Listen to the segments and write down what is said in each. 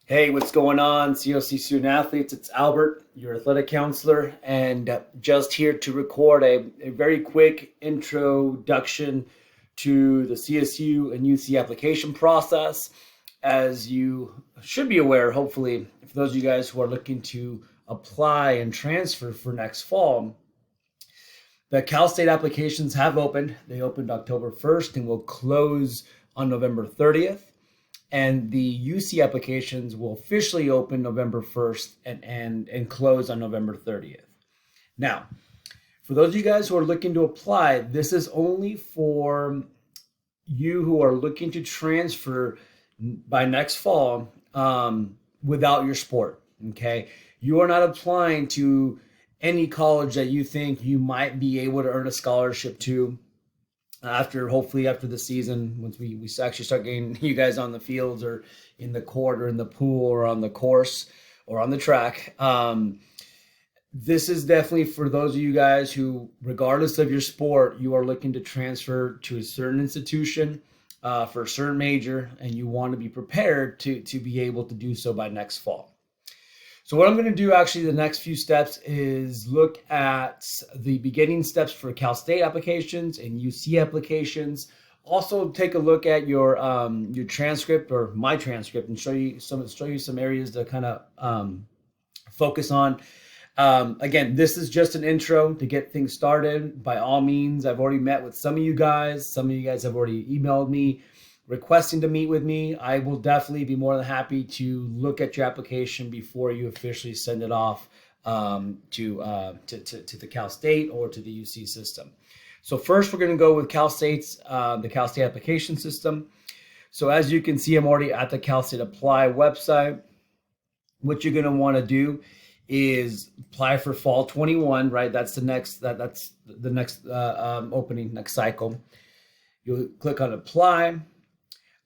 Hey, what's going on, CSU student athletes? It's Albert, your athletic counselor, and just here to record a very quick introduction to the CSU and UC application process. As you should be aware, hopefully, for those of you guys who are looking to apply and transfer for next fall, the Cal State applications have opened. They opened October 1st and will close on November 30th. And the UC applications will officially open November 1st and close on November 30th. Now, for those of you guys who are looking to apply, this is only for you who are looking to transfer by next fall without your sport, okay? You are not applying to any college that you think you might be able to earn a scholarship to hopefully after the season, once we actually start getting you guys on the fields or in the court or in the pool or on the course or on the track. This is definitely for those of you guys who, regardless of your sport, you are looking to transfer to a certain institution for a certain major, and you want to be prepared to be able to do so by next fall. So what I'm going to do actually the next few steps is look at the beginning steps for Cal State applications and UC applications. Also take a look at your transcript or my transcript and show you some areas to kind of focus on. Again, this is just an intro to get things started. By all means, I've already met with some of you guys. Some of you guys have already emailed me requesting to meet with me. I will definitely be more than happy to look at your application before you officially send it off to the Cal State or to the UC system. So first, we're going to go with Cal State's the Cal State application system. So as you can see, I'm already at the Cal State Apply website. What you're going to want to do is apply for fall 21, right? That's the next opening, next cycle. You'll click on apply.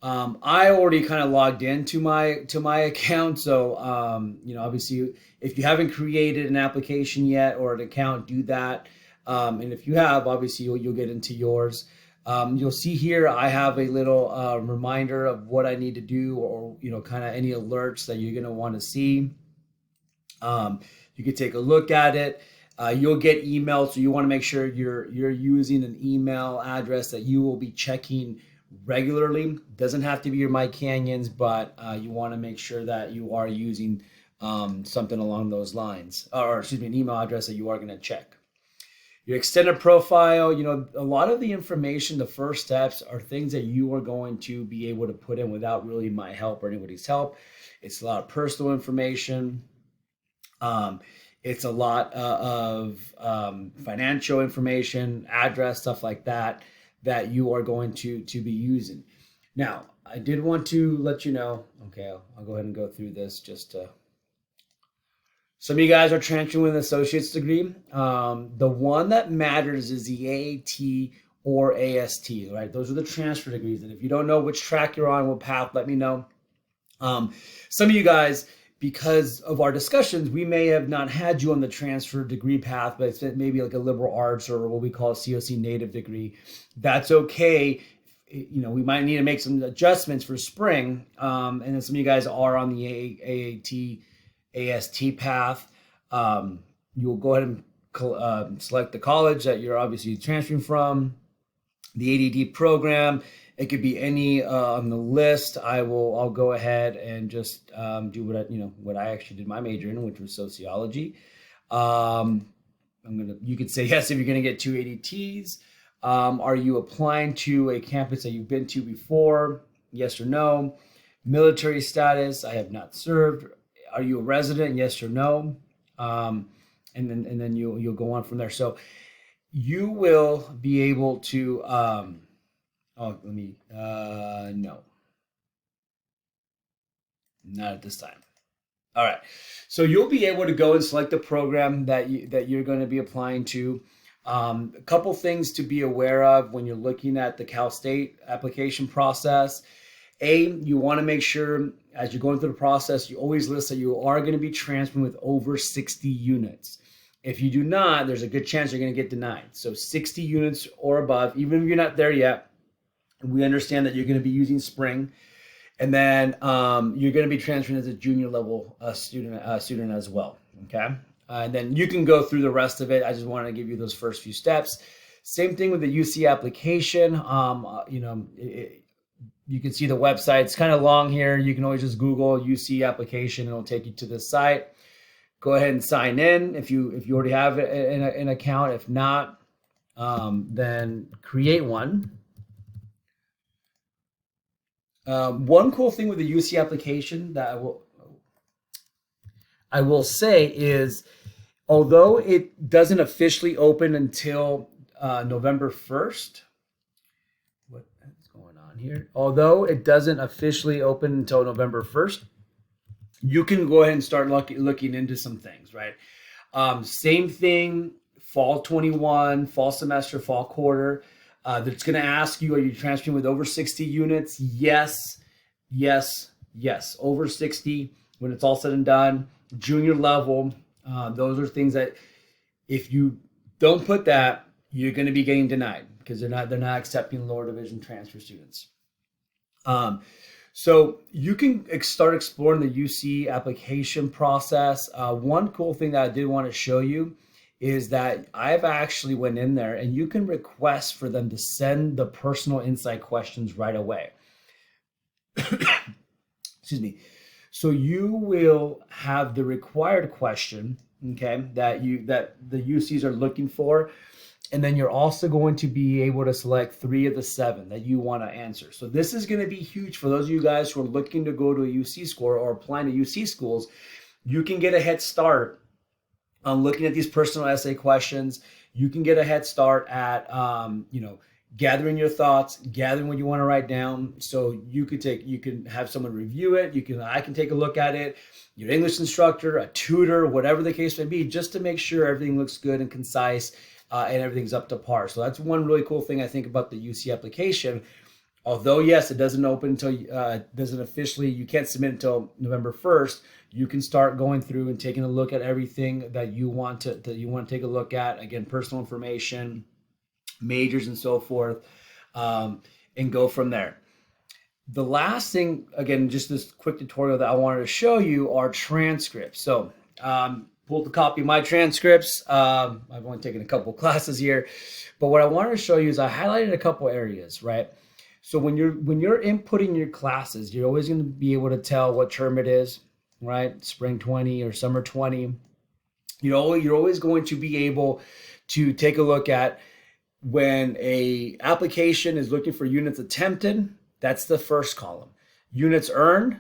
I already kind of logged into my account, so obviously, if you haven't created an application yet or an account, do that. And if you have, obviously, you'll get into yours. You'll see here I have a little reminder of what I need to do, or kind of any alerts that you're gonna want to see. You can take a look at it. You'll get emails, so you want to make sure you're using an email address that you will be checking regularly. Doesn't have to be your Mike Canyons, but you want to make sure that you are using something along those lines, or excuse me, an email address that you are going to check. Your extended profile, a lot of the information, the first steps are things that you are going to be able to put in without really my help or anybody's help. It's a lot of personal information. It's a lot of financial information, address, stuff like that you are going to be using. Now, I did want to let you know, okay, I'll go ahead and go through this just to. Some of you guys are transferring with an associate's degree. The one that matters is the AAT or AST, right? Those are the transfer degrees. And if you don't know which track you're on, what path, let me know. Some of you guys, because of our discussions, we may have not had you on the transfer degree path, but it's maybe like a liberal arts or what we call a COC native degree. That's okay. We might need to make some adjustments for spring. And then some of you guys are on the AAT, AST path. You'll go ahead and select the college that you're obviously transferring from, the ADD program. It could be any on the list. I'll go ahead and just do what I actually did my major in, which was sociology. You could say yes if you're gonna get 2 ADTs. Are you applying to a campus that you've been to before? Yes or no. Military status, I have not served. Are you a resident? Yes or no. And then you'll go on from there. So you will be able to. No. Not at this time. All right. So you'll be able to go and select the program that you're going to be applying to. A couple things to be aware of when you're looking at the Cal State application process. You want to make sure as you're going through the process, you always list that you are going to be transferring with over 60 units. If you do not, there's a good chance you're going to get denied. So 60 units or above, even if you're not there yet, we understand that you're going to be using spring. And then you're going to be transferring as a junior level student as well. Okay. And then you can go through the rest of it. I just wanted to give you those first few steps. Same thing with the UC application. You can see the website. It's kind of long here. You can always just Google UC application. It'll take you to this site. Go ahead and sign in if you already have an account. If not, then create one. One cool thing with the UC application that I will say is, although it doesn't officially open until November 1st, what is going on here? Although it doesn't officially open until November 1st, you can go ahead and start looking into some things, right? Same thing, fall 21, fall semester, fall quarter. That's going to ask you, are you transferring with over 60 units? Yes, yes, yes. Over 60 when it's all said and done. Junior level, those are things that if you don't put that, you're going to be getting denied because they're not accepting lower division transfer students. So you can start exploring the UC application process. One cool thing that I did want to show you is that I've actually went in there and you can request for them to send the personal insight questions right away. Excuse me. So you will have the required question, okay, that the UCs are looking for. And then you're also going to be able to select 3 of the 7 that you want to answer. So this is going to be huge for those of you guys who are looking to go to a UC school or applying to UC schools. You can get a head start on looking at these personal essay questions. You can get a head start at, gathering your thoughts, gathering what you want to write down. So you can have someone review it. I can take a look at it. Your English instructor, a tutor, whatever the case may be, just to make sure everything looks good and concise and everything's up to par. So that's one really cool thing I think about the UC application. Although yes, it doesn't open until you can't submit until November 1st. You can start going through and taking a look at everything that you want to take a look at. Again, personal information, majors, and so forth, and go from there. The last thing, again, just this quick tutorial that I wanted to show you are transcripts. So pulled a copy of my transcripts. I've only taken a couple classes here, but what I wanted to show you is I highlighted a couple areas, right? So when you're inputting your classes, you're always going to be able to tell what term it is, right? Spring 20 or summer 20. You're always going to be able to take a look at when a application is looking for units attempted, that's the first column. Units earned,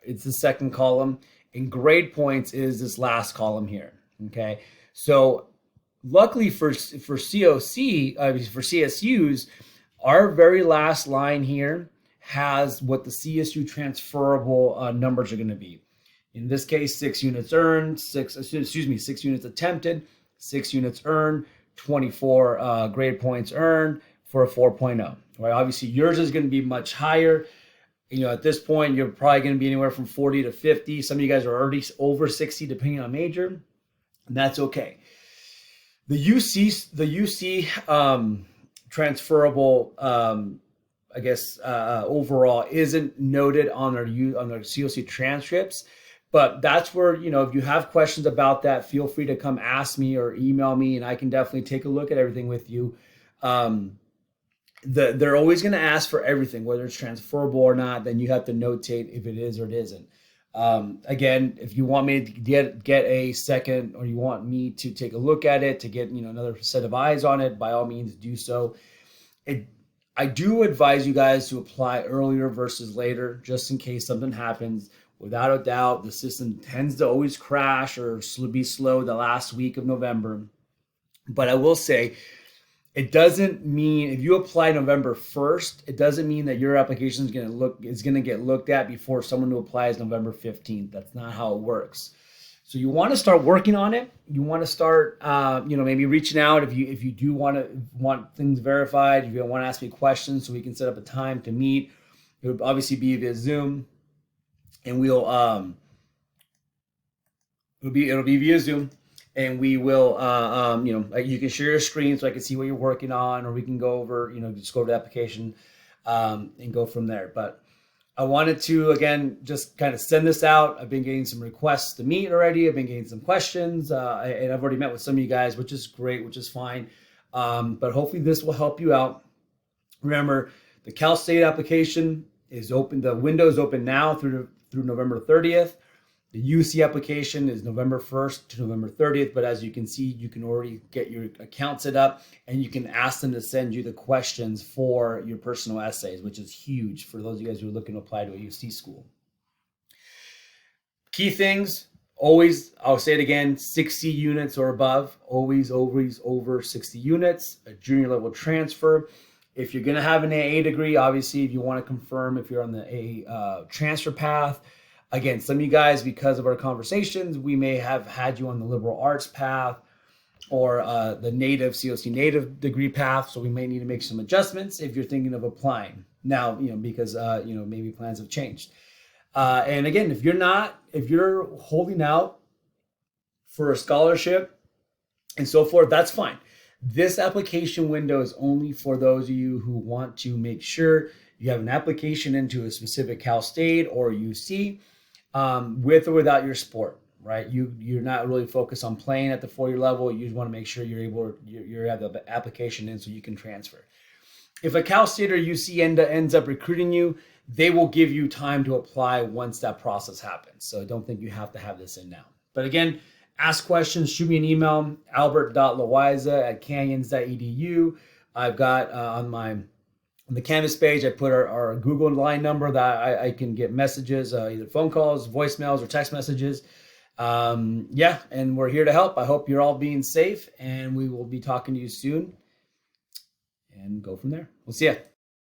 it's the second column. And grade points is this last column here, okay? So luckily for CSUs, our very last line here has what the CSU transferable numbers are going to be. In this case, 6 units earned, 6 units attempted, 6 units earned, 24 grade points earned for a 4.0. Right? Obviously, yours is going to be much higher. At this point, you're probably going to be anywhere from 40 to 50. Some of you guys are already over 60, depending on major, and that's okay. The UC transferable, overall isn't noted on our COC transcripts, but that's where, if you have questions about that, feel free to come ask me or email me, and I can definitely take a look at everything with you. They're always going to ask for everything, whether it's transferable or not. Then you have to notate if it is or it isn't. Again, if you want me to get a second, or you want me to take a look at it to get another set of eyes on it, by all means do so. I do advise you guys to apply earlier versus later, just in case something happens. Without a doubt, the system tends to always crash or be slow the last week of November. But I will say, it doesn't mean if you apply November 1st, it doesn't mean that your application is going to get looked at before someone who applies November 15th. That's not how it works. So you want to start working on it. You want to start, maybe reaching out if you do want things verified. If you want to ask me questions, so we can set up a time to meet. It would obviously be via Zoom, and it'll be via Zoom. And we will, you can share your screen so I can see what you're working on, or we can go over, just go to the application and go from there. But I wanted to, again, just kind of send this out. I've been getting some requests to meet already. I've been getting some questions, and I've already met with some of you guys, which is great, which is fine. But hopefully this will help you out. Remember, the Cal State application is open. The window is open now through November 30th. The UC application is November 1st to November 30th. But as you can see, you can already get your account set up, and you can ask them to send you the questions for your personal essays, which is huge for those of you guys who are looking to apply to a UC school. Key things, always, I'll say it again, 60 units or above, always over 60 units, a junior level transfer. If you're going to have an AA degree, obviously, if you want to confirm if you're on the AA transfer path, again, some of you guys, because of our conversations, we may have had you on the liberal arts path or the native COC native degree path. So we may need to make some adjustments if you're thinking of applying now, because, maybe plans have changed. And again, if you're holding out for a scholarship and so forth, that's fine. This application window is only for those of you who want to make sure you have an application into a specific Cal State or UC with or without your sport, right? You're not really focused on playing at the 4-year level. You just want to make sure you have the application in so you can transfer. If a Cal State or UC ends up recruiting you, they will give you time to apply once that process happens. So don't think you have to have this in now. But again, ask questions, shoot me an email, albert.loiza@canyons.edu. I've got on the Canvas page, I put our Google line number that I can get messages, either phone calls, voicemails, or text messages. And we're here to help. I hope you're all being safe, and we will be talking to you soon and go from there. We'll see ya.